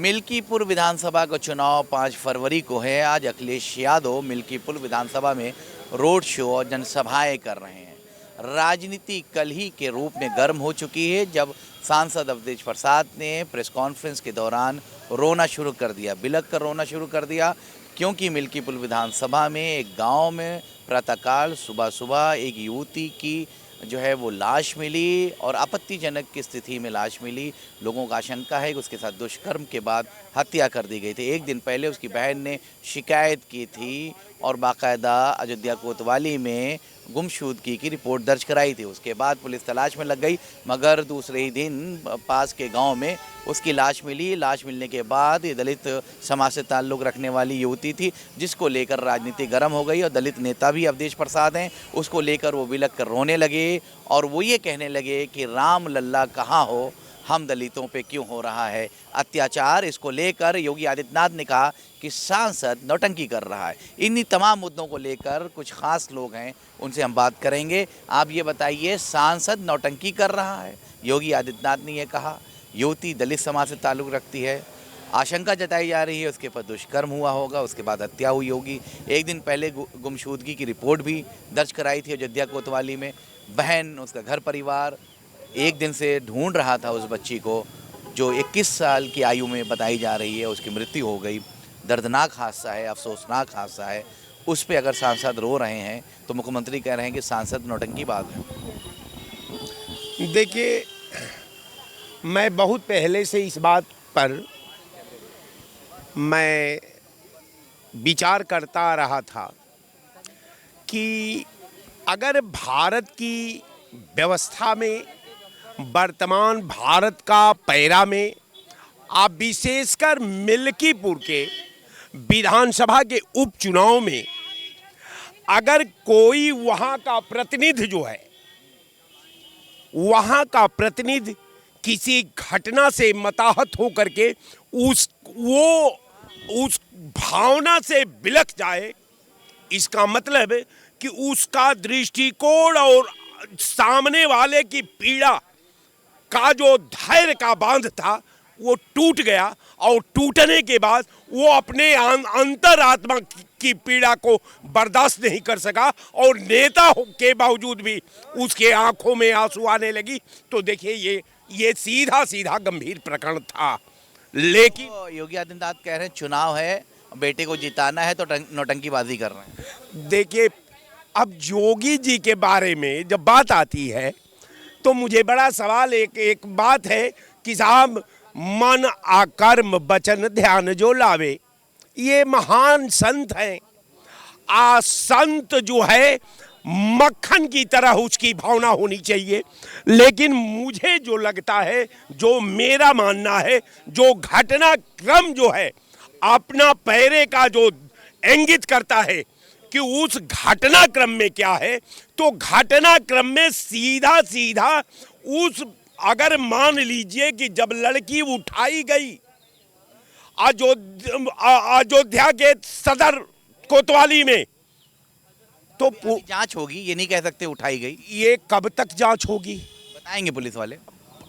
मिल्कीपुर विधानसभा का चुनाव 5 फरवरी को है। आज अखिलेश यादव मिल्कीपुर विधानसभा में रोड शो और जनसभाएं कर रहे हैं। राजनीति कल ही के रूप में गर्म हो चुकी है, जब सांसद अवधेश प्रसाद ने प्रेस कॉन्फ्रेंस के दौरान रोना शुरू कर दिया, बिलख कर रोना शुरू कर दिया, क्योंकि मिल्कीपुर विधानसभा में एक गांव में प्रातःकाल सुबह सुबह एक युवती की जो है वो लाश मिली और आपत्तिजनक की स्थिति में लाश मिली। लोगों का आशंका है कि उसके साथ दुष्कर्म के बाद हत्या कर दी गई थी। एक दिन पहले उसकी बहन ने शिकायत की थी और बाकायदा अयोध्या कोतवाली में गुमशुदगी की रिपोर्ट दर्ज कराई थी। उसके बाद पुलिस तलाश में लग गई, मगर दूसरे ही दिन पास के गांव में उसकी लाश मिली। लाश मिलने के बाद ये दलित समाज से ताल्लुक़ रखने वाली युवती थी, जिसको लेकर राजनीति गर्म हो गई और दलित नेता भी अवधेश प्रसाद हैं, उसको लेकर वो बिलख कर रोने लगे और वो ये कहने लगे कि राम लल्ला कहाँ हो, हम दलितों पे क्यों हो रहा है अत्याचार। इसको लेकर योगी आदित्यनाथ ने कहा कि सांसद नौटंकी कर रहा है। इन्हीं तमाम मुद्दों को लेकर कुछ खास लोग हैं, उनसे हम बात करेंगे। आप ये बताइए, सांसद नौटंकी कर रहा है? योगी आदित्यनाथ ने यह कहा। युवती दलित समाज से ताल्लुक़ रखती है, आशंका जताई जा रही है उसके पर दुष्कर्म हुआ होगा, उसके बाद हत्या हुई होगी। एक दिन पहले गुमशुदगी की रिपोर्ट भी दर्ज कराई थी अयोध्या कोतवाली में। बहन, उसका घर परिवार एक दिन से ढूंढ रहा था उस बच्ची को, जो 21 साल की आयु में बताई जा रही है। उसकी मृत्यु हो गई। दर्दनाक हादसा है, अफसोसनाक हादसा है। उस पे अगर सांसद रो रहे हैं तो मुख्यमंत्री कह रहे हैं कि सांसद नौटंकी बात है। देखिए, मैं बहुत पहले से इस बात पर मैं विचार करता रहा था कि अगर भारत की व्यवस्था में, वर्तमान भारत का पैरा में, आप विशेषकर मिल्कीपुर के विधानसभा के उपचुनाव में अगर कोई वहाँ का प्रतिनिधि जो है, वहाँ का प्रतिनिधि किसी घटना से मताहत होकर के उस भावना से बिलख जाए, इसका मतलब है कि उसका दृष्टिकोण और सामने वाले की पीड़ा का जो धैर्य का बांध था वो टूट गया, और टूटने के बाद वो अपने अंतरात्मा की पीड़ा को बर्दाश्त नहीं कर सका और नेता के बावजूद भी उसके आंखों में आंसू आने लगी। तो देखिए, ये सीधा सीधा गंभीर प्रकरण था। लेकिन तो योगी आदित्यनाथ कह रहे हैं चुनाव है, बेटे को जिताना है, तो नौटंकीबाजी कर रहे हैं। देखिए, अब योगी जी के बारे में जब बात आती है तो मुझे बड़ा सवाल एक बात है कि साहब, मन आकर्म वचन ध्यान जो लावे, ये महान संत हैं। संत जो है मक्खन की तरह उसकी भावना होनी चाहिए। लेकिन मुझे जो लगता है, जो मेरा मानना है, जो घटनाक्रम जो है अपना पैरे का जो इंगित करता है कि उस घटनाक्रम में क्या है, तो घटनाक्रम में सीधा सीधा उस, अगर मान लीजिए कि जब लड़की उठाई गई अयोध्या के सदर कोतवाली में, तो जांच होगी, ये नहीं कह सकते उठाई गई। ये कब तक जांच होगी बताएंगे पुलिस वाले।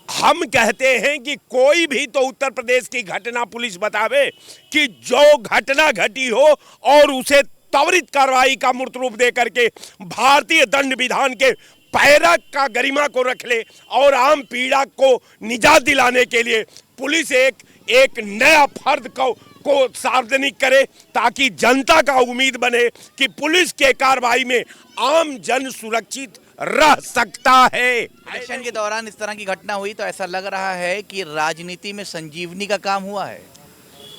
हम कहते हैं कि कोई भी तो उत्तर प्रदेश की घटना पुलिस बतावे कि जो घटना घटी हो और उसे त्वरित कार्रवाई का मूर्त रूप दे करके भारतीय दंड विधान के पैरा का गरिमा को रख ले और आम पीड़ा को निजात दिलाने के लिए पुलिस एक नया फर्द को सार्वजनिक करे, ताकि जनता का उम्मीद बने कि पुलिस के कार्रवाई में आम जन सुरक्षित रह सकता है। इलेक्शन के दौरान इस तरह की घटना हुई तो ऐसा लग रहा है कि राजनीति में संजीवनी का काम हुआ है,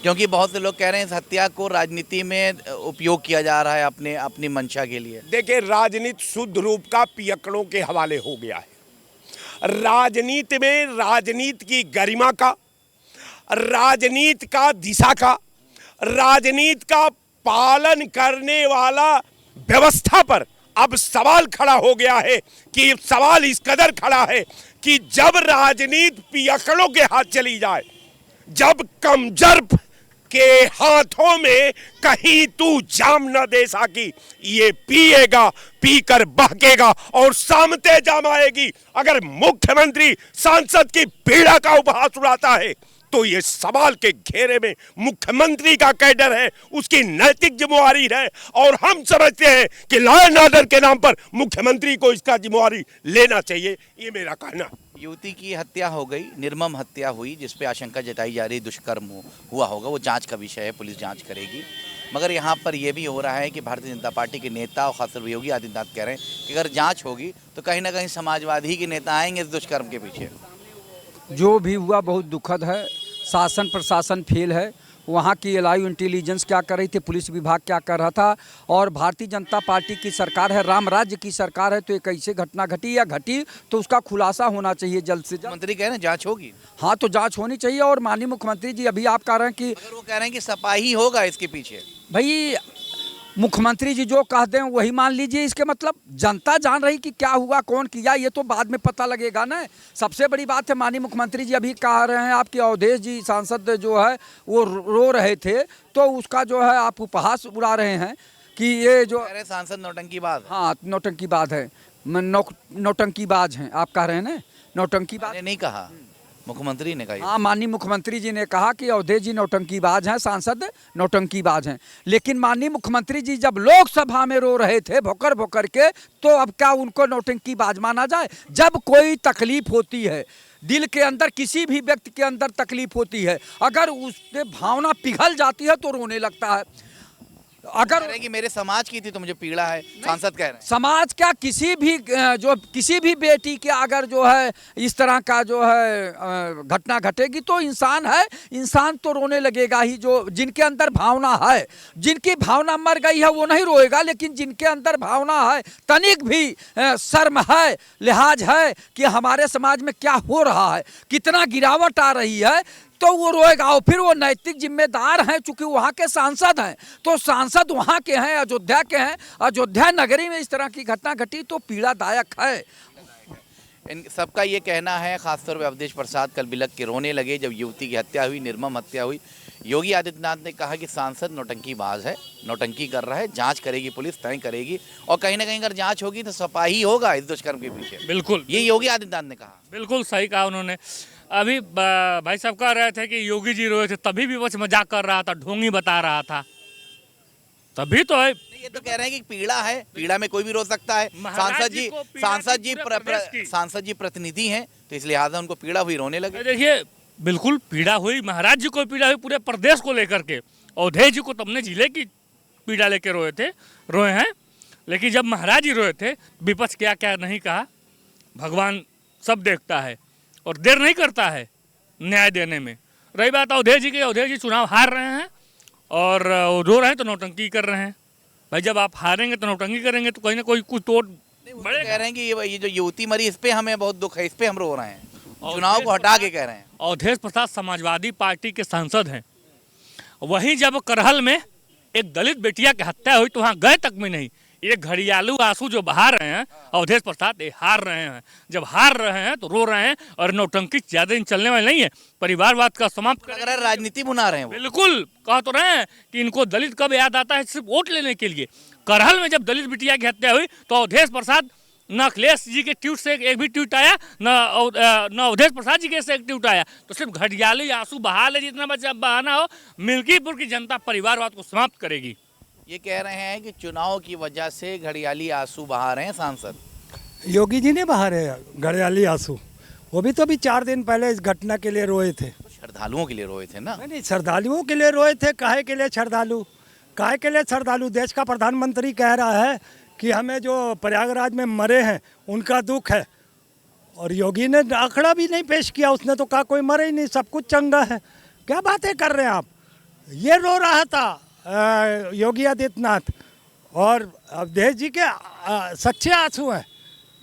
क्योंकि बहुत से लोग कह रहे हैं इस हत्या को राजनीति में उपयोग किया जा रहा है अपनी मंशा के लिए। देखिए, राजनीति शुद्ध रूप का पियक्कड़ों के हवाले हो गया है। राजनीति में राजनीति की गरिमा का, राजनीति का दिशा का, राजनीति का पालन करने वाला व्यवस्था पर अब सवाल खड़ा हो गया है। कि सवाल इस कदर खड़ा है कि जब राजनीति पियक्कड़ों के हाथ चली जाए, जब कमजर्फ के हाथों में कहीं तू जाम न दे सकी, ये पिएगा, पीकर बहकेगा और सामते जाम आएगी। अगर मुख्यमंत्री सांसद की पीड़ा का उपहास उड़ाता है तो ये सवाल के घेरे में मुख्यमंत्री का कैडर है, उसकी नैतिक जिम्मेवारी है। और हम समझते हैं कि लॉ एंड ऑर्डर के नाम पर मुख्यमंत्री को इसका जिम्मेवारी लेना चाहिए। ये मेरा कहना। युवती की हत्या हो गई, निर्मम हत्या हुई, जिसपे आशंका जताई जा रही दुष्कर्म हुआ होगा, वो जांच का विषय है, पुलिस जांच करेगी। मगर यहाँ पर यह भी हो रहा है कि भारतीय जनता पार्टी के नेता और खासतौर योगी आदित्यनाथ कह रहे हैं कि अगर जांच होगी तो कहीं ना कहीं समाजवादी के नेता आएंगे इस दुष्कर्म के पीछे। जो भी हुआ बहुत दुखद है। शासन प्रशासन फेल है। वहाँ की लाइव इंटेलिजेंस क्या कर रही थी, पुलिस विभाग क्या कर रहा था, और भारतीय जनता पार्टी की सरकार है, राम राज्य की सरकार है, तो एक ऐसे घटना घटी या घटी तो उसका खुलासा होना चाहिए जल्द से जल्द। मंत्री कह रहे हैं जांच होगी। हाँ, तो जांच होनी चाहिए। और माननीय मुख्यमंत्री जी अभी आप कह रहे हैं कि मगर वो कह रहे हैं कि सपाही होगा इसके पीछे। भाई मुख्यमंत्री जी जो कहते हैं वही मान लीजिए। इसके मतलब जनता जान रही कि क्या हुआ, कौन किया, ये तो बाद में पता लगेगा ना। सबसे बड़ी बात है माननीय मुख्यमंत्री जी अभी कह रहे हैं आपके अवधेश जी सांसद जो है वो रो रहे थे, तो उसका जो है आप उपहास उड़ा रहे हैं कि ये जो कह रहे सांसद नौटंकीबाज है। हाँ नौटंकीबाज है, नौटंकीबाज हैं आप कह रहे हैं ना, नौटंकीबाज। मैंने नहीं कहा, मुख्यमंत्री ने कहा। हाँ, माननीय मुख्यमंत्री जी ने कहा कि अवधेश जी नौटंकीबाज हैं, सांसद नौटंकीबाज हैं। लेकिन माननीय मुख्यमंत्री जी जब लोकसभा में रो रहे थे भोकर भोकर के, तो अब क्या उनको नौटंकीबाज माना जाए? जब कोई तकलीफ होती है, दिल के अंदर किसी भी व्यक्ति के अंदर तकलीफ होती है, अगर उससे भावना पिघल जाती है तो रोने लगता है। अगर कह रहे हैं कि मेरे समाज की थी तो मुझे पीड़ा है, सांसद कह रहे हैं। समाज क्या, किसी भी बेटी के अगर जो है इस तरह का जो है घटना घटेगी तो इंसान है, इंसान तो रोने लगेगा ही। जो जिनके अंदर भावना है, जिनकी भावना मर गई है वो नहीं रोएगा, लेकिन जिनके अंदर भावना है, तनिक भी शर्म है, लिहाज है कि हमारे समाज में क्या हो रहा है, कितना गिरावट आ रही है, तो वो रोएगा। और फिर वो नैतिक जिम्मेदार हैं, चूंकि वहाँ के सांसद हैं, तो सांसद वहाँ के हैं, अयोध्या के हैं, अयोध्या नगरी में इस तरह की घटना घटी तो पीड़ादायक है। इन सबका ये कहना है, खासतौर पर अवधेश प्रसाद कल बिलख के रोने लगे जब युवती की हत्या हुई, निर्मम हत्या हुई। योगी आदित्यनाथ ने कहा कि सांसद नौटंकीबाज है, नौटंकी कर रहा है, जांच करेगी पुलिस, तय करेगी, और कहीं ना कहीं अगर जांच होगी तो सपाही होगा इस दुष्कर्म के पीछे। बिल्कुल, ये योगी आदित्यनाथ ने कहा। बिल्कुल सही कहा उन्होंने। अभी भाई साहब कह रहे थे कि योगी जी रोए थे, तभी भी बस मजाक कर रहा था, ढोंगी बता रहा था, तभी तो है। ये तो कह रहे हैं कि पीड़ा है, पीड़ा में कोई भी रो सकता है। सांसद जी प्रतिनिधि हैं, तो इस लिहाजा उनको पीड़ा हुई, रोने लगे। देखिए बिल्कुल पीड़ा हुई, महाराज जी को पीड़ा हुई, पूरे प्रदेश को लेकर के। अवधेश जी को तो अपने जिले की पीड़ा लेके रोए हैं, लेकिन जब महाराज जी रोए थे, विपक्ष क्या क्या नहीं कहा। भगवान सब देखता है और देर नहीं करता है न्याय देने में। रही बात अवधेश जी की, अवधेश जी चुनाव हार रहे हैं और रो रहे हैं तो नौटंकी कर रहे हैं। भाई जब आप हारेंगे तो नौटंकी करेंगे तो कहीं ना कोई कुछ तोड़ बड़े। कह रहे हैं कि ये जो युवती मरी, इस पे हमें बहुत दुख है, इस पे हम रो रहे हैं, चुनाव को हटा के कह रहे हैं। अवधेश प्रसाद समाजवादी पार्टी के सांसद हैं। वहीं जब करहल में एक दलित बेटिया की हत्या हुई तो वहाँ गए तक में नहीं। ये घड़ियालू आंसू जो बहा रहे हैं अवधेश प्रसाद, ये हार रहे हैं। जब हार रहे हैं तो रो रहे हैं, और नौटंकी ज्यादा दिन चलने वाली नहीं है। परिवारवाद का समाप्त लग रहा है राजनीति बुना रहे हैं वो। बिल्कुल कह तो रहे हैं कि इनको दलित कब याद आता है, सिर्फ वोट लेने के लिए। करहल में जब दलित बिटिया की हत्या हुई तो अवधेश प्रसाद, न अखिलेश जी के ट्वीट से एक भी ट्वीट आया, न अवधेश प्रसाद जी के से एक ट्वीट आया। तो सिर्फ घड़ियाली आंसू बहा ले, जितना बच्चा बहाना हो। मिल्कीपुर की जनता परिवारवाद को समाप्त करेगी। ये कह रहे हैं कि चुनाव की वजह से घड़ियाली आंसू बहा रहे हैं सांसद। योगी जी ने बहा रहे घड़ियाली आंसू, वो भी तो अभी 4 दिन पहले इस घटना के लिए रोए थे। श्रद्धालुओं के लिए रोए थे ना? नहीं, श्रद्धालुओं के लिए रोए थे। काहे के लिए श्रद्धालु, काहे के लिए श्रद्धालु? देश का प्रधानमंत्री कह रहा है कि हमें जो प्रयागराज में मरे हैं उनका दुख है, और योगी ने आंकड़ा भी नहीं पेश किया। उसने तो कहा कोई मरे ही नहीं, सब कुछ चंगा है। क्या बातें कर रहे हैं आप? ये रो रहा था योगी आदित्यनाथ, और अवधेश जी के सच्चे आंसू हैं।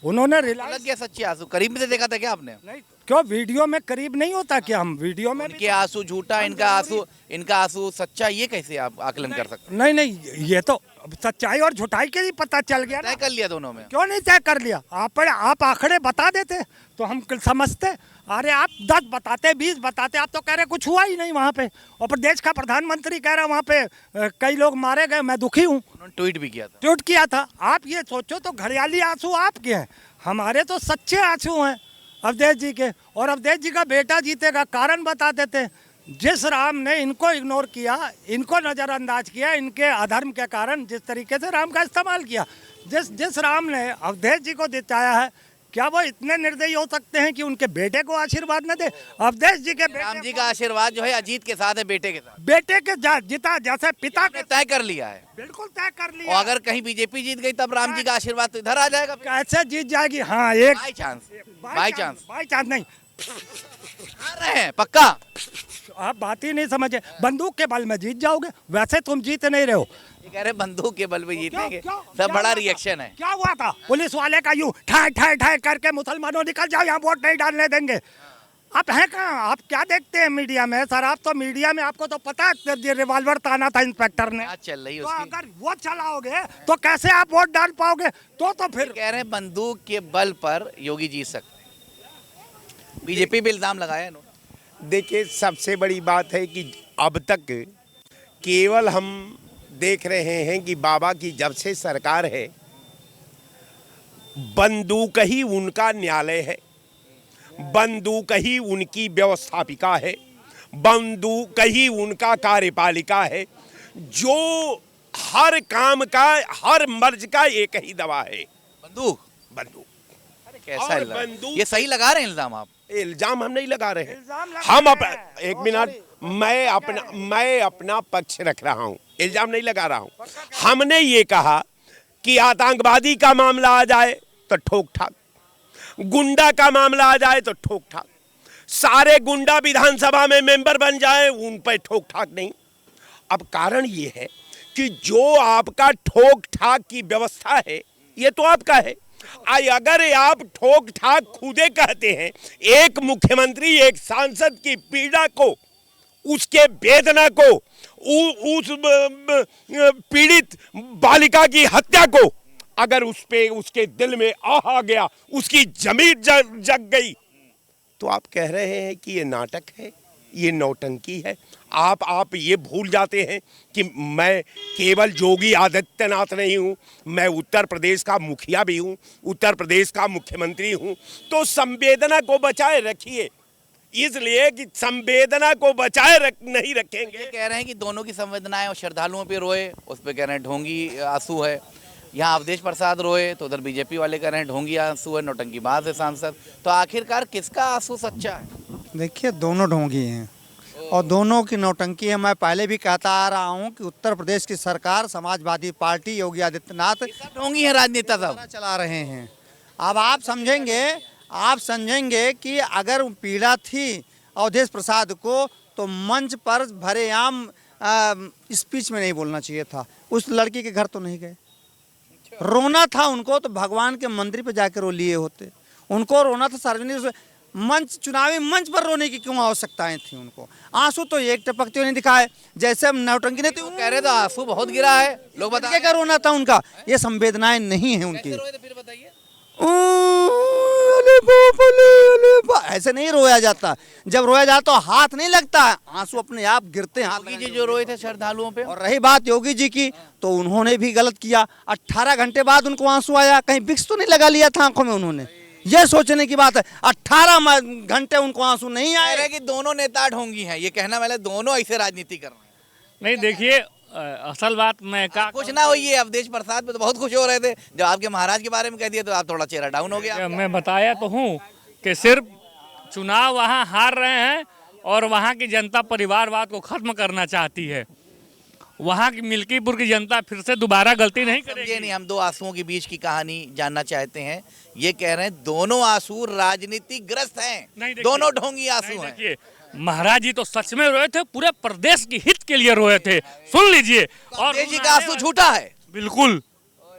उन्होंने लग गया सच्चे आंसू। करीब से देखा था क्या आपने? नहीं, क्यों वीडियो में करीब नहीं होता क्या? हम वीडियो में इनके आंसू झूठा, इनका आंसू सच्चा, ये कैसे आप आकलन कर सकते? नहीं, ये तो सच्चाई और झूठाई के ही पता चल गया। तय कर लिया दोनों में। क्यों नहीं तय कर लिया? आप आंकड़े बता देते तो हम समझते। अरे आप 10 बताते, 20 बताते, आप तो कह रहे कुछ हुआ ही नहीं वहाँ पे। और प्रदेश का प्रधानमंत्री कह रहा वहाँ पे कई लोग मारे गए, मैं दुखी हूँ। ट्वीट भी किया था। ट्वीट किया था। आप ये सोचो तो घड़ियाली आंसू आपके हैं, हमारे तो सच्चे आंसू हैं अवधेश जी के। और अवधेश जी का बेटा जीतेगा, कारण बता देते हैं जिस राम ने इनको इग्नोर किया, इनको नज़रअंदाज किया, इनके अधर्म के कारण जिस तरीके से राम का इस्तेमाल किया, जिस राम ने अवधेश जी को जिताया है, क्या वो इतने निर्दयी हो सकते हैं कि उनके बेटे को आशीर्वाद न दे? अवधेश जी के राम जी का आशीर्वाद जो है अजीत के साथ है, बेटे के साथ बेटे के जिता जैसे पिता ने तय कर लिया है। बिल्कुल तय कर और लिया। अगर कहीं बीजेपी जीत गई तब राम जी का आशीर्वाद तो इधर आ जाएगा। कैसे जीत जाएगी? हाँ, एक बाई चांस बाई चांस नहीं, आ रहे हैं पक्का। आप बात ही नहीं समझे। बंदूक के बल में जीत जाओगे, वैसे तुम जीत नहीं रहे हो। ये कह रहे बंदूक के बल पे जीतेंगे, क्या सब बड़ा हुआ था? रिएक्शन है। क्या हुआ था? पुलिस वाले का यूं ठाए ठाए ठाए करके मुसलमानों निकल जाओ, यहाँ वोट नहीं डालने देंगे। आप हैं कहाँ? आप क्या देखते हैं मीडिया में? सर आप तो मीडिया में, आपको तो पता है ये रिवॉल्वर ताना था इंस्पेक्टर ने। आज चल रही है तो उसकी। अगर वो चलाओगे तो कैसे आप वोट डाल पाओगे? तो फिर कह रहे हैं बंदूक के बल पर योगी जीत सकते हैं। बीजेपी पे इल्जाम लगाया इन्होंने। देखिए, सबसे बड़ी बात है कि अब तक केवल हम देख रहे हैं कि बाबा की जब से सरकार है, बंदूक ही उनका न्यायालय है, बंदूक ही उनकी व्यवस्थापिका है, बंदूक ही उनका कार्यपालिका है, जो हर काम का, हर मर्ज का एक ही दवा है, बंदूक। बंदूक। अरे कैसा और इल्जाम? बंदूक- ये सही लगा रहे हैं इल्जाम आप? इल्जाम हम नहीं लगा रहे हैं। इल्जाम लगा हम रहे हैं। एक मिनट, मैं अपना पक्ष रख रहा हूं, इल्जाम नहीं लगा रहा हूं। हमने ये कहा कि आतंकवादी का मामला आ जाए तो ठोक ठाक, गुंडा का मामला आ जाए तो ठोक ठाक, सारे गुंडा विधानसभा में मेंबर बन जाए, उन पर ठोक ठाक नहीं। अब कारण ये है कि जो आपका ठोक ठाक की व्यवस्था है, ये तो आपका है। अगर आप ठोक ठाक खुदे कहते हैं, एक मुख्यमंत्री एक सांसद की पीड़ा को, उसके वेदना को, उस पीड़ित बालिका की हत्या को अगर उस पे उसके दिल में आ गया, उसकी जमीन जग गई, तो आप कह रहे हैं कि ये नाटक है, ये नौटंकी है। आप ये भूल जाते हैं कि मैं केवल योगी आदित्यनाथ नहीं हूँ, मैं उत्तर प्रदेश का मुखिया भी हूँ, उत्तर प्रदेश का मुख्यमंत्री हूँ। तो संवेदना को बचाए रखिए, इसलिए कि संवेदना को बचाए नहीं रखेंगे। ये कह रहे हैं कि दोनों की संवेदनाएं और श्रद्धालुओं पे रोए, उस पे कह रहे हैं ढोंगी आंसू है। यहाँ अवधेश प्रसाद रोए तो उधर बीजेपी वाले कह रहे हैं ढोंगी आंसू है, नौटंकीबाज है सांसद। तो आखिरकार किसका आंसू सच्चा है? देखिए, दोनों ढोंगी हैं और दोनों की नौटंकी है। मैं पहले भी कहता आ रहा हूं कि उत्तर प्रदेश की सरकार, समाजवादी पार्टी, योगी आदित्यनाथ सब ढोंगी है राजनेता सब। चला रहे हैं। अब आप समझेंगे कि अगर पीड़ा थी अवधेश प्रसाद को, तो मंच पर भरेआम स्पीच में नहीं बोलना चाहिए था। उस लड़की के घर तो नहीं गए। रोना था उनको तो भगवान के मंदिर पे जाकर रो लिए होते। उनको रोना था सार्वजनिक मंच, चुनावी मंच पर रोने की क्यों आवश्यकताएं थी उनको? आंसू तो एक टपकते हुए नहीं दिखाए, जैसे नौटंकी ने तो कह रहे तो आंसू बहुत गिरा है, लोग बता क्या रोना था उनका। ये संवेदनाएं नहीं है उनकी। रोए तो फिर बताइए। ऐसे नहीं रोया जाता। जब रोया जाता तो हाथ नहीं लगता, आंसू अपने आप गिरते हैं। योगी जी जो रोए थे श्रद्धालुओं पे, और रही बात योगी जी की, तो उन्होंने भी गलत किया। 18 घंटे बाद उनको आंसू आया, कहीं विक्स तो नहीं लगा लिया था आंखों में उन्होंने? ये सोचने की बात है। 18 घंटे उनको आंसू नहीं कह आए। रहे कि दोनों नेता ढोंगी हैं। ये कहना वाले दोनों ऐसे राजनीति कर रहे हैं। नहीं देखिए, असल बात मैं का कुछ ना हो, ये अवधेश प्रसाद पे तो बहुत खुश हो रहे थे। जब आपके महाराज के बारे में कह दिया तो आप थोड़ा चेहरा डाउन हो गया। मैं बताया तो हूँ कि सिर्फ चुनाव वहाँ हार रहे हैं और वहाँ की जनता परिवारवाद को खत्म करना चाहती है। वहाँ की मिल्कीपुर की जनता फिर से दोबारा गलती नहीं ये करेगी। नहीं, हम दो आंसुओं के बीच की कहानी जानना चाहते हैं। ये कह रहे हैं दोनों आंसू राजनीतिग्रस्त हैं, नहीं, देखिए, दोनों ढोंगी आंसू नहीं, हैं। देखिए, महाराज जी तो सच में रोए थे, पूरे प्रदेश की हित के लिए रोए थे। सुन लीजिए। और अवधेश जी का आंसू झूठा है। बिल्कुल।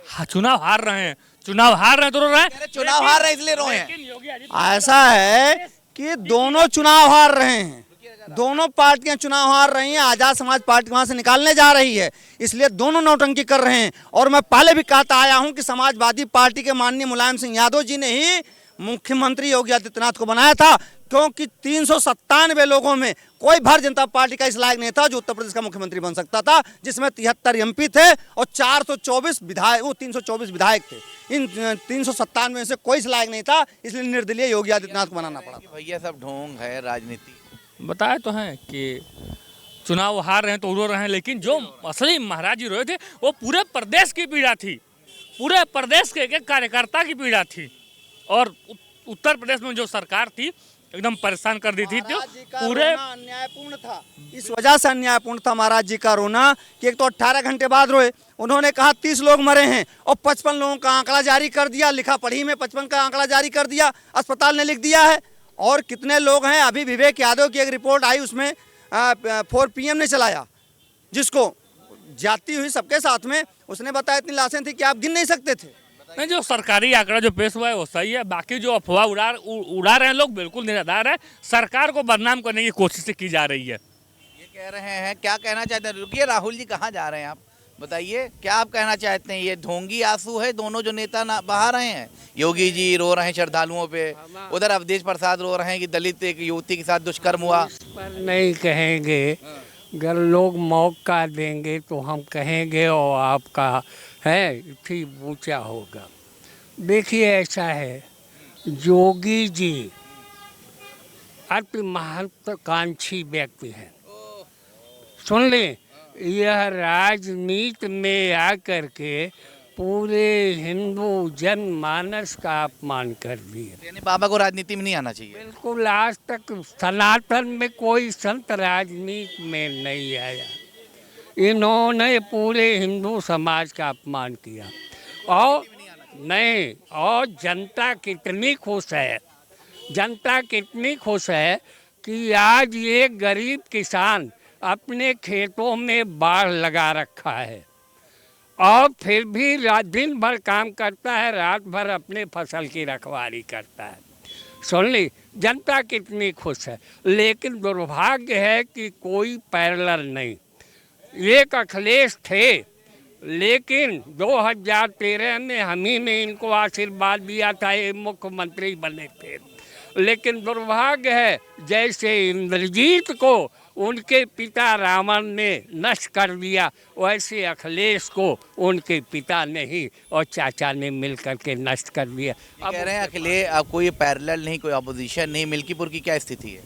हाँ, चुनाव हार रहे हैं, चुनाव हार रहे हैं तो रो रहे कह रहे हैं। चुनाव हार रहे हैं इसलिए रोए हैं। लेकिन योगी आदित्यनाथ ऐसा है कि दोनों चुनाव हार रहे हैं, दोनों पार्टियां चुनाव हार रही हैं। आजाद समाज पार्टी वहां से निकालने जा रही है, इसलिए दोनों नौटंकी कर रहे हैं। और मैं पहले भी कहता आया हूं कि समाजवादी पार्टी के माननीय मुलायम सिंह यादव जी ने ही मुख्यमंत्री योगी आदित्यनाथ को बनाया था, क्योंकि 397 लोगों में कोई भारतीय जनता पार्टी का इस लायक नहीं था जो उत्तर प्रदेश का मुख्यमंत्री बन सकता था, जिसमें 73 एमपी थे और 424 विधायक, वो 324 विधायक थे। इन 397 में से कोई इस लायक नहीं था, इसलिए निर्दलीय योगी आदित्यनाथ को बनाना पड़ा। भैया सब ढोंग है राजनीति। बताए तो हैं कि चुनाव हार रहे हैं तो रो रहे हैं, लेकिन जो असली महाराज जी रोए थे वो पूरे प्रदेश की पीड़ा थी, पूरे प्रदेश के एक कार्यकर्ता की पीड़ा थी। और उत्तर प्रदेश में जो सरकार थी एकदम परेशान कर दी थी। तो पूरे अन्यायपूर्ण था, इस वजह से अन्यायपूर्ण था महाराज जी का रोना कि एक तो 18 घंटे बाद रोए। उन्होंने कहा 30 लोग मरे हैं और 55 लोगों का आंकड़ा जारी कर दिया, लिखा पढ़ी में 55 का आंकड़ा जारी कर दिया, अस्पताल ने लिख दिया है। और कितने लोग हैं, अभी विवेक यादव की एक रिपोर्ट आई, उसमें 4 PM ने चलाया, जिसको जाती हुई सबके साथ में, उसने बताया इतनी लाशें थी कि आप गिन नहीं सकते थे। नहीं, जो सरकारी आंकड़ा जो पेश हुआ है वो सही है, बाकी जो अफवाह उड़ा रहे हैं लोग बिल्कुल निराधार है। सरकार को बदनाम करने की कोशिश की जा रही है। ये कह रहे हैं, क्या कहना चाहते हैं? रुकिए, राहुल जी कहाँ जा रहे हैं आप? बताइए क्या आप कहना चाहते हैं? ये ढोंगी आंसू है, दोनों जो नेता बहा रहे हैं। योगी जी रो रहे हैं श्रद्धालुओं पे, उधर अवधेश प्रसाद रो रहे हैं कि दलित एक युवती के साथ दुष्कर्म हुआ। पर नहीं कहेंगे, अगर लोग मौका देंगे तो हम कहेंगे और आपका है ठीक ऊंचा होगा। देखिए ऐसा है, योगी जी अति महत्वाकांक्षी व्यक्ति हैं। सुन लें, यह राजनीति में आकर के पूरे हिंदू जनमानस का अपमान कर दिया। यानी बाबा को राजनीति में नहीं आना चाहिए। बिल्कुल, आज तक सनातन में कोई संत राजनीति में नहीं आया। इन्होंने पूरे हिंदू समाज का अपमान किया। और नहीं, और जनता कितनी खुश है, जनता कितनी खुश है कि आज ये गरीब किसान अपने खेतों में बाढ़ लगा रखा है और फिर भी दिन भर काम करता है, रात भर अपने फसल की रखवाली करता है। सुन ली, जनता कितनी खुश है। लेकिन दुर्भाग्य है कि कोई पैरेलल नहीं। एक अखिलेश थे, लेकिन 2013 में हम ही ने इनको आशीर्वाद दिया था, ये मुख्यमंत्री बने थे। लेकिन दुर्भाग्य है, जैसे इंद्रजीत को उनके पिता रावण ने नष्ट कर दिया, वैसे अखिलेश को उनके पिता ने ही और चाचा ने मिलकर के नष्ट कर दिया। अब कह रहे हैं अखिलेश, अब कोई पैरेलल नहीं, कोई अपोजिशन नहीं। मिल्कीपुर की क्या स्थिति है?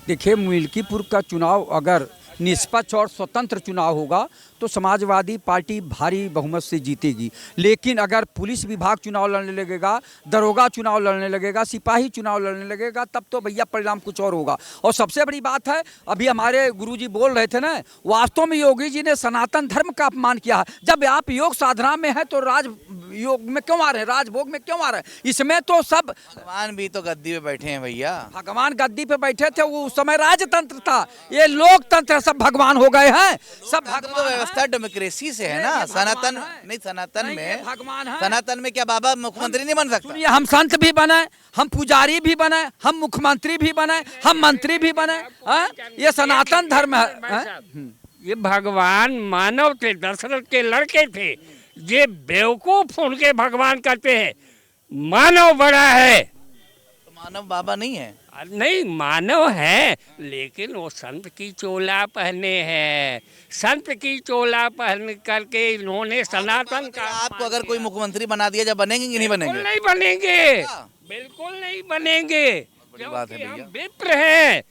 देखिए, मिल्कीपुर का चुनाव अगर निष्पक्ष और स्वतंत्र चुनाव होगा तो समाजवादी पार्टी भारी बहुमत से जीतेगी। लेकिन अगर पुलिस विभाग चुनाव लड़ने लगेगा, दरोगा चुनाव लड़ने लगेगा, सिपाही चुनाव लड़ने लगेगा, तब तो भैया परिणाम कुछ और होगा। और सबसे बड़ी बात है, अभी हमारे गुरुजी बोल रहे थे ना, वास्तव में योगी जी ने सनातन धर्म का अपमान किया है। जब आप योग साधना में है तो राज योग में क्यों आ रहे हैं, राजभोग में क्यों आ रहे हैं? इसमें तो सब भगवान भी तो गद्दी पे बैठे हैं भैया। भगवान गद्दी पे बैठे थे, वो उस समय राजतंत्र था, ये लोकतंत्र, सब भगवान हो गए हैं। सब भगवान व्यवस्था डेमोक्रेसी से है ना। सनातन नहीं, सनातन में भगवान है। सनातन में क्या बाबा मुख्यमंत्री नहीं बन सकता? सुनिए, हम संत भी बने, हम पुजारी भी बने, हम मुख्यमंत्री भी बने, हम मंत्री भी बने। ये सनातन धर्म है। ये भगवान मानव थे, दशरथ के लड़के थे। ये बेवकूफ उनके भगवान कहते हैं। मानव बड़ा है तो मानव बाबा नहीं है? नहीं, मानव है, लेकिन वो संत की चोला पहने हैं। संत की चोला पहन करके इन्होंने सनातन का। आपको अगर कोई मुख्यमंत्री बना दिया, जब बनेंगे कि नहीं बनेंगे? नहीं बनेंगे, बिल्कुल नहीं बनेंगे। बड़ी बात है भैया। विप्र है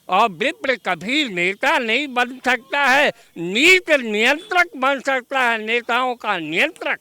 और विप्र कभी नेता नहीं बन सकता है, नीति नियंत्रक बन सकता है, नेताओं का नियंत्रक।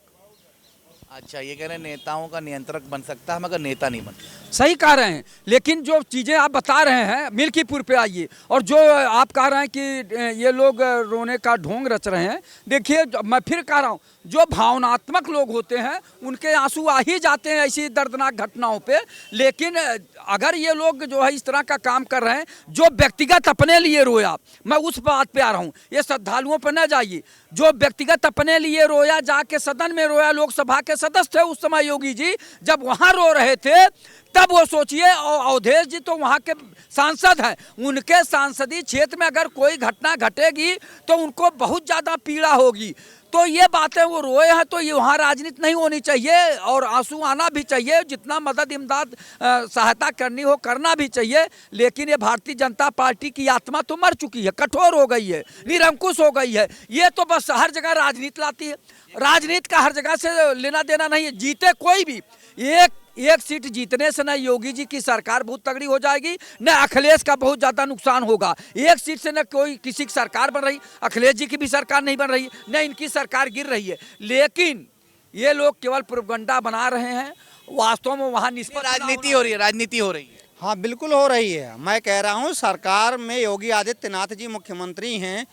अच्छा, ये कह रहे हैं नेताओं का नियंत्रक बन सकता है मगर नेता नहीं बन। सही कह रहे हैं, लेकिन जो चीज़ें आप बता रहे हैं, मिल्कीपुर पे आइए, और जो आप कह रहे हैं कि ये लोग रोने का ढोंग रच रहे हैं, देखिए मैं फिर कह रहा हूँ, जो भावनात्मक लोग होते हैं उनके आंसू आ ही जाते हैं ऐसी दर्दनाक घटनाओं पे। लेकिन अगर ये लोग जो है इस तरह का काम कर रहे हैं, जो व्यक्तिगत अपने लिए रोया, मैं उस बात पे आ रहा हूँ, ये श्रद्धालुओं पे न जाइए। जो व्यक्तिगत अपने लिए रोया, जाके सदन में रोया, लोकसभा के सदस्य थे उस समय योगी जी, जब वहाँ रो रहे थे, तब वो सोचिए, और अवधेश जी तो वहाँ के सांसद हैं, उनके सांसदीय क्षेत्र में अगर कोई घटना घटेगी तो उनको बहुत ज़्यादा पीड़ा होगी। तो ये बातें वो रोए हैं, तो ये वहाँ राजनीति नहीं होनी चाहिए और आंसू आना भी चाहिए, जितना मदद इमदाद सहायता करनी हो करना भी चाहिए। लेकिन ये भारतीय जनता पार्टी की आत्मा तो मर चुकी है, कठोर हो गई है, निरंकुश हो गई है। ये तो बस हर जगह राजनीति लाती है। राजनीति का हर जगह से लेना देना नहीं है, जीते कोई भी। एक एक सीट जीतने से न योगी जी की सरकार बहुत तगड़ी हो जाएगी, न अखिलेश का बहुत ज्यादा नुकसान होगा। एक सीट से न कोई किसी की सरकार बन रही, अखिलेश जी की भी सरकार नहीं बन रही, न इनकी सरकार गिर रही है। लेकिन ये लोग केवल प्रोपगंडा बना रहे हैं, वास्तव में वहाँ निष्पक्ष राजनीति हो रही है, राजनीति हो रही है। हाँ बिल्कुल हो रही है। मैं कह रहा हूँ सरकार में योगी आदित्यनाथ जी मुख्यमंत्री हैं,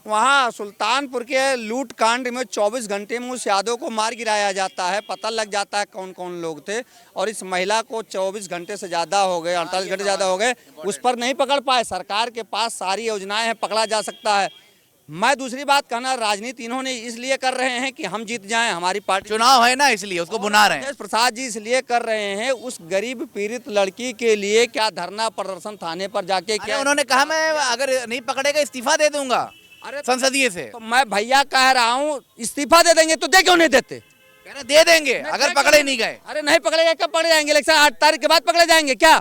वहाँ सुल्तानपुर के लूट कांड में 24 घंटे में उस यादव को मार गिराया जाता है, पता लग जाता है कौन कौन लोग थे, और इस महिला को 24 घंटे से ज़्यादा हो गए, 48 घंटे ज़्यादा हो गए, उस पर नहीं पकड़ पाए। सरकार के पास सारी योजनाएं हैं, पकड़ा जा सकता है। मैं दूसरी बात कहना, राजनीति इन्होंने इसलिए कर रहे हैं कि हम जीत जाएं, हमारी पार्टी चुनाव है ना, इसलिए उसको बुना रहे हैं। राजेश प्रसाद जी इसलिए कर रहे हैं, उस गरीब पीड़ित लड़की के लिए क्या धरना प्रदर्शन थाने पर जाके अरे क्या उन्होंने कहा मैं अगर नहीं पकड़ेगा इस्तीफा दे दूंगा संसदीय से। तो मैं भैया कह रहा हूँ इस्तीफा दे देंगे तो दे क्यों नहीं देते? कह रहे दे देंगे अगर पकड़े नहीं गए। अरे नहीं पकड़े, कब पकड़े जाएंगे? इलेक्शन 8 तारीख के बाद पकड़े जाएंगे क्या?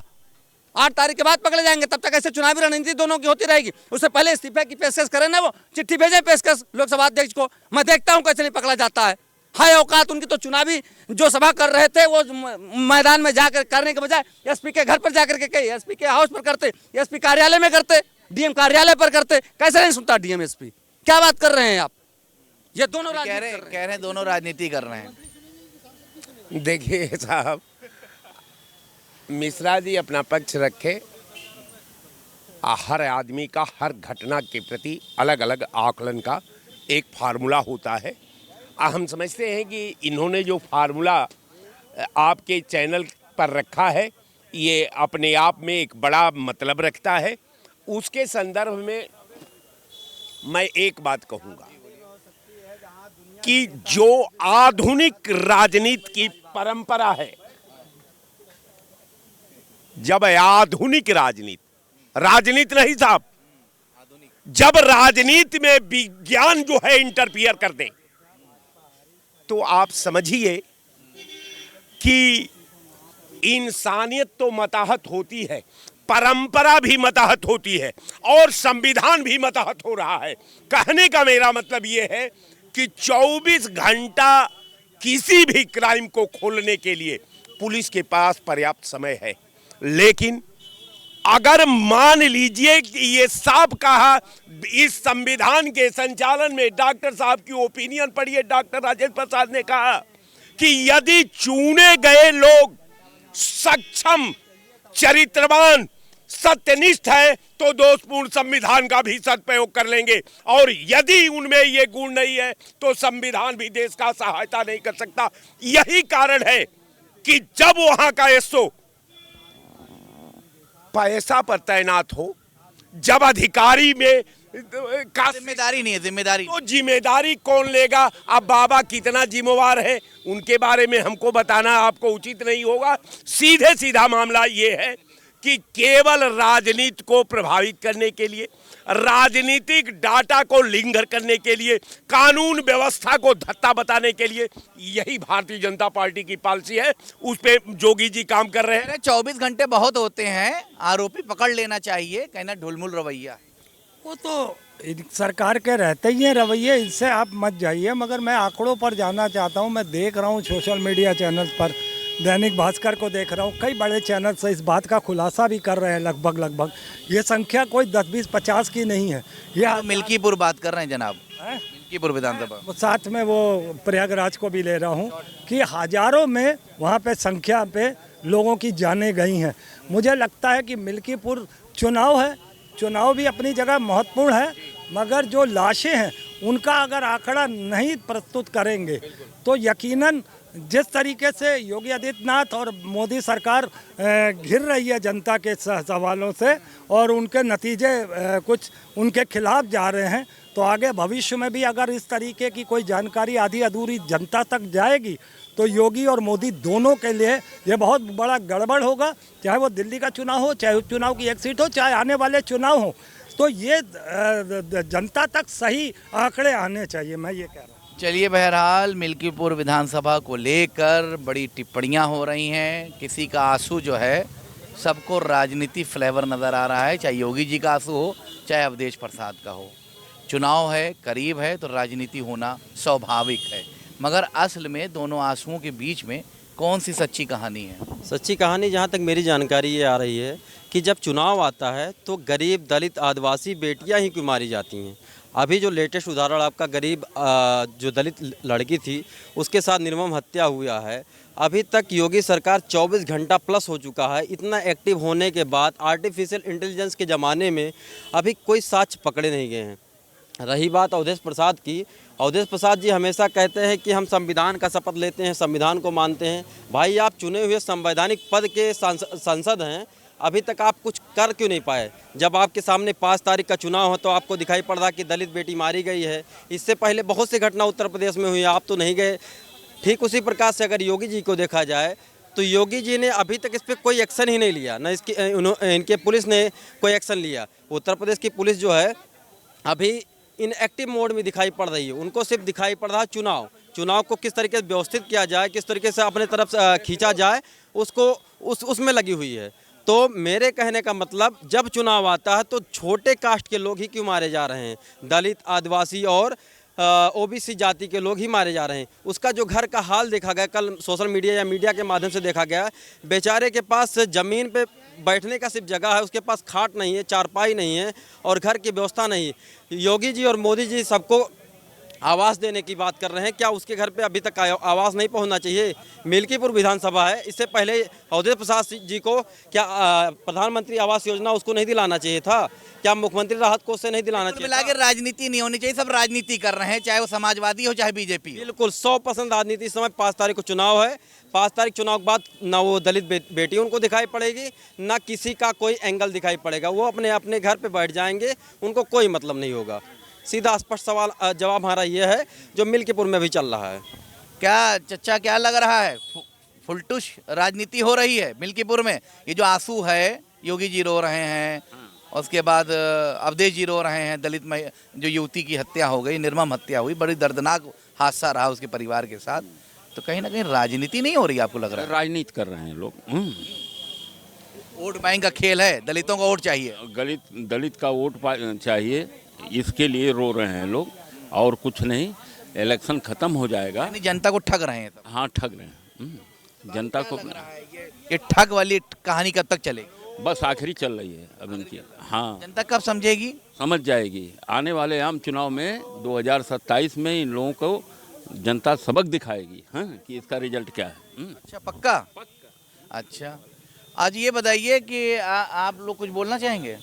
8 तारीख के बाद पकड़े जाएंगे, तब तक ऐसे चुनावी रणनीति दोनों की होती रहेगी। उससे पहले इस्तीफे की पेशकश करें ना, वो चिट्ठी भेजें पेशकश लोकसभा अध्यक्ष को, मैं देखता हूँ कैसे नहीं पकड़ा जाता है। हाय औकात उनकी, तो चुनावी जो सभा कर रहे थे वो मैदान में जाकर करने के बजाय एसपी के घर पर जाकर के कहीं एसपी के हाउस पर करते, एसपी कार्यालय में करते, डीएम कार्यालय पर करते। कैसे नहीं सुनता डीएम एसपी? क्या बात कर रहे हैं आप? ये दोनों कह रहे हैं दोनों राजनीति कर रहे हैं। देखिए साहब, मिश्रा जी अपना पक्ष रखे, हर आदमी का हर घटना के प्रति अलग अलग आकलन का एक फार्मूला होता है। हम समझते हैं कि इन्होंने जो फार्मूला आपके चैनल पर रखा है ये अपने आप में एक बड़ा मतलब रखता है। उसके संदर्भ में मैं एक बात कहूँगा कि जो आधुनिक राजनीति की परंपरा है, जब आधुनिक राजनीति नहीं साहब, जब राजनीति में विज्ञान जो है इंटरफियर कर दे, तो आप समझिए कि इंसानियत तो मताहत होती है, परंपरा भी मताहत होती है और संविधान भी मताहत हो रहा है। कहने का मेरा मतलब यह है कि 24 घंटा किसी भी क्राइम को खोलने के लिए पुलिस के पास पर्याप्त समय है। लेकिन अगर मान लीजिए कि ये साफ कहा, इस संविधान के संचालन में डॉक्टर साहब की ओपिनियन पढ़िए, डॉक्टर राजेंद्र प्रसाद ने कहा कि यदि चुने गए लोग सक्षम, चरित्रवान, सत्यनिष्ठ है तो दोषपूर्ण संविधान का भी सदुपयोग कर लेंगे, और यदि उनमें ये गुण नहीं है तो संविधान भी देश का सहायता नहीं कर सकता। यही कारण है कि जब वहां का एसओ पैसा पर तैनात हो, जब अधिकारी में का जिम्मेदारी नहीं है, जिम्मेदारी तो जिम्मेदारी कौन लेगा? अब बाबा कितना जिम्मेवार है उनके बारे में हमको बताना आपको उचित नहीं होगा। सीधे सीधा मामला ये है कि केवल राजनीति को प्रभावित करने के लिए, राजनीतिक डाटा को लिंगर करने के लिए, कानून व्यवस्था को धत्ता बताने के लिए यही भारतीय जनता पार्टी की पॉलिसी है। उस पे जोगी जी काम कर रहे हैं। 24 घंटे बहुत होते हैं, आरोपी पकड़ लेना चाहिए, कहना ढुलमुल रवैया। वो तो सरकार के रहते ही हैं रवैये, इससे आप मत जाइए। मगर मैं आंकड़ों पर जाना चाहता हूँ। मैं देख रहा हूँ सोशल मीडिया चैनल पर, दैनिक भास्कर को देख रहा हूँ, कई बड़े चैनल से इस बात का खुलासा भी कर रहे हैं। लगभग ये संख्या कोई 10, 20, 50 की नहीं है। ये मिल्कीपुर बात कर रहे हैं जनाब, मिल्कीपुर विधानसभा, साथ में वो प्रयागराज को भी ले रहा हूँ कि हजारों में वहाँ पे संख्या पे लोगों की जानें गई हैं। मुझे लगता है कि मिल्कीपुर चुनाव है, चुनाव भी अपनी जगह महत्वपूर्ण है, मगर जो लाशें हैं उनका अगर आंकड़ा नहीं प्रस्तुत करेंगे तो यकीनन जिस तरीके से योगी आदित्यनाथ और मोदी सरकार घिर रही है जनता के सवालों से और उनके नतीजे कुछ उनके खिलाफ जा रहे हैं, तो आगे भविष्य में भी अगर इस तरीके की कोई जानकारी आधी अधूरी जनता तक जाएगी तो योगी और मोदी दोनों के लिए ये बहुत बड़ा गड़बड़ होगा। चाहे वो दिल्ली का चुनाव हो, चाहे उस चुनाव की एक सीट हो, चाहे आने वाले चुनाव हो, तो ये जनता तक सही आंकड़े आने चाहिए, मैं ये कह रहा हूँ। चलिए, बहरहाल मिल्कीपुर विधानसभा को लेकर बड़ी टिप्पणियां हो रही हैं। किसी का आंसू जो है, सबको राजनीति फ्लेवर नज़र आ रहा है, चाहे योगी जी का आंसू हो, चाहे अवधेश प्रसाद का हो। चुनाव है, करीब है, तो राजनीति होना स्वाभाविक है, मगर असल में दोनों आंसुओं के बीच में कौन सी सच्ची कहानी है? सच्ची कहानी जहाँ तक मेरी जानकारी ये आ रही है कि जब चुनाव आता है तो गरीब दलित आदिवासी बेटियां ही क्यों मारी जाती हैं। अभी जो लेटेस्ट उदाहरण आपका गरीब जो दलित लड़की थी उसके साथ निर्मम हत्या हुआ है। अभी तक योगी सरकार 24 घंटा प्लस हो चुका है। इतना एक्टिव होने के बाद आर्टिफिशियल इंटेलिजेंस के ज़माने में अभी कोई साक्ष्य पकड़े नहीं गए हैं। रही बात अवधेश प्रसाद की, अवधेश प्रसाद जी हमेशा कहते हैं कि हम संविधान का शपथ लेते हैं, संविधान को मानते हैं। भाई आप चुने हुए संवैधानिक पद के सांसद हैं, अभी तक आप कुछ कर क्यों नहीं पाए? जब आपके सामने 5 तारीख का चुनाव हो तो आपको दिखाई पड़ रहा कि दलित बेटी मारी गई है। इससे पहले बहुत सी घटना उत्तर प्रदेश में हुई, आप तो नहीं गए। ठीक उसी प्रकार से अगर योगी जी को देखा जाए तो योगी जी ने अभी तक इस पर कोई एक्शन ही नहीं लिया, न इनके पुलिस ने कोई एक्शन लिया। उत्तर प्रदेश की पुलिस जो है अभी इनएक्टिव मोड में दिखाई पड़ रही है। उनको सिर्फ दिखाई पड़ रहा है चुनाव को किस तरीके से व्यवस्थित किया जाए, किस तरीके से अपने तरफ खींचा जाए, उसको उसमें लगी हुई है। तो मेरे कहने का मतलब जब चुनाव आता है तो छोटे कास्ट के लोग ही क्यों मारे जा रहे हैं? दलित, आदिवासी और ओबीसी जाति के लोग ही मारे जा रहे हैं। उसका जो घर का हाल देखा गया, कल सोशल मीडिया या मीडिया के माध्यम से देखा गया, बेचारे के पास ज़मीन पे बैठने का सिर्फ जगह है, उसके पास खाट नहीं है, चारपाई नहीं है और घर की व्यवस्था नहीं है। योगी जी और मोदी जी सबको आवास देने की बात कर रहे हैं, क्या उसके घर पे अभी तक आवास नहीं पहुंचना चाहिए? मिल्कीपुर विधानसभा है, इससे पहले अवधेश प्रसाद जी को क्या प्रधानमंत्री आवास योजना उसको नहीं दिलाना चाहिए था? क्या मुख्यमंत्री राहत कोष से नहीं दिलाना चाहिए? मिला के राजनीति नहीं होनी चाहिए, सब राजनीति कर रहे हैं, चाहे वो समाजवादी हो चाहे बीजेपी। बिल्कुल 100% राजनीति। इस समय 5 तारीख को चुनाव है, 5 तारीख चुनाव के बाद ना वो दलित बेटी उनको दिखाई पड़ेगी, ना किसी का कोई एंगल दिखाई पड़ेगा। वो अपने अपने घर पे बैठ जाएंगे, उनको कोई मतलब नहीं होगा। सीधा स्पष्ट सवाल जवाब हमारा ये है जो मिल्कीपुर में भी चल रहा है। क्या चच्चा क्या लग रहा है, फुलटूश राजनीति हो रही है मिल्कीपुर में? ये जो आंसू है, योगी जी रो रहे हैं, उसके बाद अवधेश जी रो रहे हैं, दलित में जो युवती की हत्या हो गई, निर्मम हत्या हुई, बड़ी दर्दनाक हादसा रहा उसके परिवार के साथ, तो कहीं ना कहीं राजनीति नहीं हो रही आपको लग रहा है? राजनीति कर रहे हैं लोग। वोट बैंक का खेल है, दलितों को वोट चाहिए, दलित का वोट चाहिए, इसके लिए रो रहे हैं लोग और कुछ नहीं। इलेक्शन खत्म हो जाएगा। यानी जनता को ठग रहे हैं सब। हाँ, ठग रहे हैं जनता को। ये ठग वाली कहानी कब तक चलेगी? बस आखिरी चल रही है अब इनकी। हाँ, जनता कब समझेगी? समझ जाएगी। आने वाले आम चुनाव में 2027 में इन लोगों को जनता सबक दिखाएगी, हाँ, कि इसका रिजल्ट क्या है। अच्छा, पक्का? अच्छा, आज ये बताइए कि आप लोग कुछ बोलना चाहेंगे?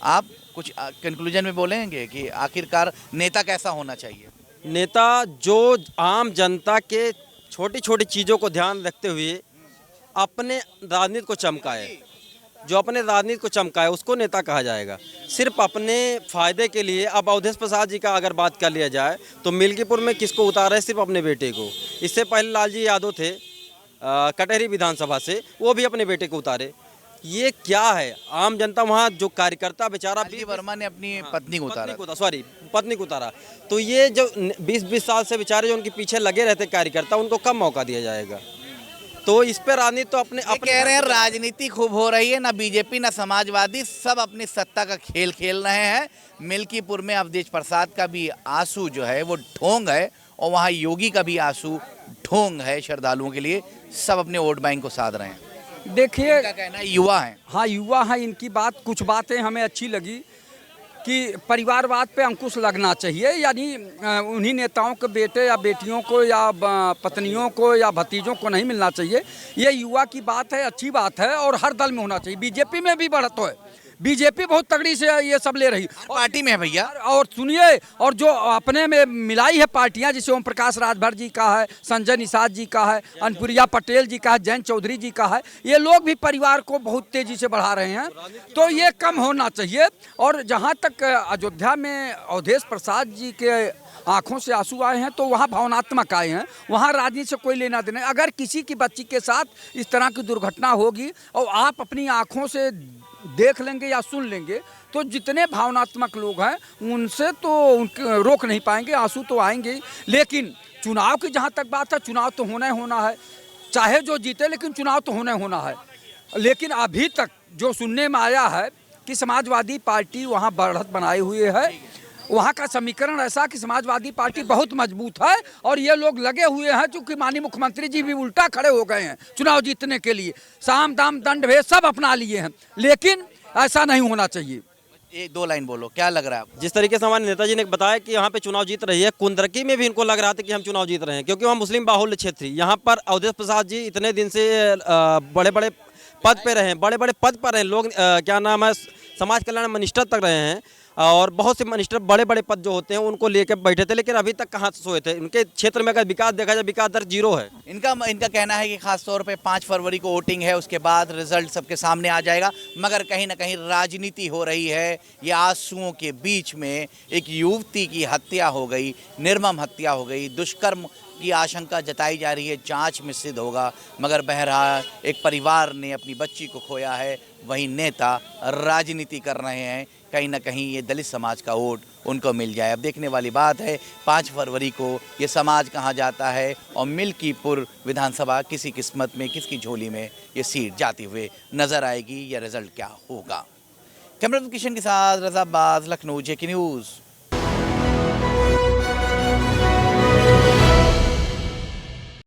आप कुछ कंक्लूजन में बोलेंगे कि आखिरकार नेता कैसा होना चाहिए? नेता जो आम जनता के छोटी छोटी चीज़ों को ध्यान रखते हुए अपने राजनीति को चमकाए, जो अपने राजनीति को चमकाए उसको नेता कहा जाएगा। सिर्फ अपने फ़ायदे के लिए। अब अवधेश प्रसाद जी का अगर बात कर लिया जाए तो मिल्कीपुर में किसको उतारा है? सिर्फ अपने बेटे को। इससे पहले लालजी यादव थे कटहरी विधानसभा से, वो भी अपने बेटे को उतारे। ये क्या है? आम जनता वहाँ जो कार्यकर्ता बेचारा वर्मा ने अपनी पत्नी को उतारा, पत्नी को उतारा। तो ये जो 20-20 साल से बेचारे जो उनके पीछे लगे रहते कार्यकर्ता, उनको कब मौका दिया जाएगा? तो इस पर राजनीति तो अपने कह रहे हैं राजनीति खूब हो रही है, ना बीजेपी ना समाजवादी, सब अपनी सत्ता का खेल खेल रहे हैं। मिल्कीपुर में अवधेश प्रसाद का भी आंसू जो है वो ढोंग है और वहाँ योगी का भी आंसू ढोंग है श्रद्धालुओं के लिए। सब अपने वोट बैंक को साध रहे हैं। देखिए, क्या कहना है? युवा हैं। हाँ, युवा हैं। इनकी बात, कुछ बातें हमें अच्छी लगी कि परिवारवाद पे अंकुश लगना चाहिए, यानी उन्हीं नेताओं के बेटे या बेटियों को या पत्नियों को या भतीजों को नहीं मिलना चाहिए। ये युवा की बात है, अच्छी बात है और हर दल में होना चाहिए। बीजेपी में भी बढ़त है, बीजेपी बहुत तगड़ी से ये सब ले रही पार्टी में है भैया। और सुनिए, और जो अपने में मिलाई है पार्टियां, जैसे ओम प्रकाश राजभर जी का है, संजय निषाद जी का है, अनुप्रिया पटेल जी का है, जयंत चौधरी जी का है, ये लोग भी परिवार को बहुत तेजी से बढ़ा रहे हैं। तो ये कम होना चाहिए। और जहां तक अयोध्या में अवधेश प्रसाद जी के आंखों से आंसू आए हैं तो वहाँ भावनात्मक आए हैं, वहाँ राजनीति से कोई लेना देना। अगर किसी की बच्ची के साथ इस तरह की दुर्घटना होगी और आप अपनी आंखों से देख लेंगे या सुन लेंगे तो जितने भावनात्मक लोग हैं उनसे तो उनके रोक नहीं पाएंगे, आंसू तो आएंगे। लेकिन चुनाव की जहाँ तक बात है, चुनाव तो होना ही होना है, चाहे जो जीते, लेकिन चुनाव तो होना ही होना है। लेकिन अभी तक जो सुनने में आया है कि समाजवादी पार्टी वहाँ बढ़त बनाए हुए है वहाँ का समीकरण ऐसा कि समाजवादी पार्टी बहुत मजबूत है और ये लोग लगे हुए हैं, चूंकि माननीय मुख्यमंत्री जी भी उल्टा खड़े हो गए हैं चुनाव जीतने के लिए, साम दाम दंड भेद सब अपना लिए हैं, लेकिन ऐसा नहीं होना चाहिए। एक दो लाइन बोलो, क्या लग रहा है आपको? जिस तरीके से हमारे नेताजी ने बताया कि यहाँ पे चुनाव जीत रही है, कुंदरकी में भी इनको लग रहा था कि हम चुनाव जीत रहे हैं, क्योंकि वहाँ मुस्लिम बाहुल्य क्षेत्र थी। यहाँ पर अवधेश प्रसाद जी इतने दिन से बड़े बड़े पद पे रहे हैं, बड़े बड़े पद पर रहे हैं लोग, क्या नाम है, समाज कल्याण मिनिस्टर तक रहे हैं, और बहुत से मिनिस्टर बड़े बड़े पद जो होते हैं उनको लेकर बैठे थे, लेकिन अभी तक कहाँ सोए थे। इनके क्षेत्र में अगर विकास देखा जाए, विकास दर 0 है। इनका कहना है कि खास तौर पे 5 फरवरी को वोटिंग है, उसके बाद रिजल्ट सबके सामने आ जाएगा, मगर कहीं ना कहीं राजनीति हो रही है। ये आंसुओं के बीच में एक युवती की हत्या हो गई, निर्मम हत्या हो गई, दुष्कर्म की आशंका जताई जा रही है, जांच में सिद्ध होगा, मगर बहरहाल एक परिवार ने अपनी बच्ची को खोया है, वहीं नेता राजनीति कर रहे हैं, कहीं ना कहीं ये दलित समाज का वोट उनको मिल जाए। अब देखने वाली बात है 5 फरवरी को ये समाज कहाँ जाता है और मिल्कीपुर विधानसभा किसी किस्मत में, किसकी झोली में ये सीट जाती हुए नजर आएगी, या रिजल्ट क्या होगा। कैमरा किशन के साथ रज़ा अब्बास, लखनऊ, जेके न्यूज़।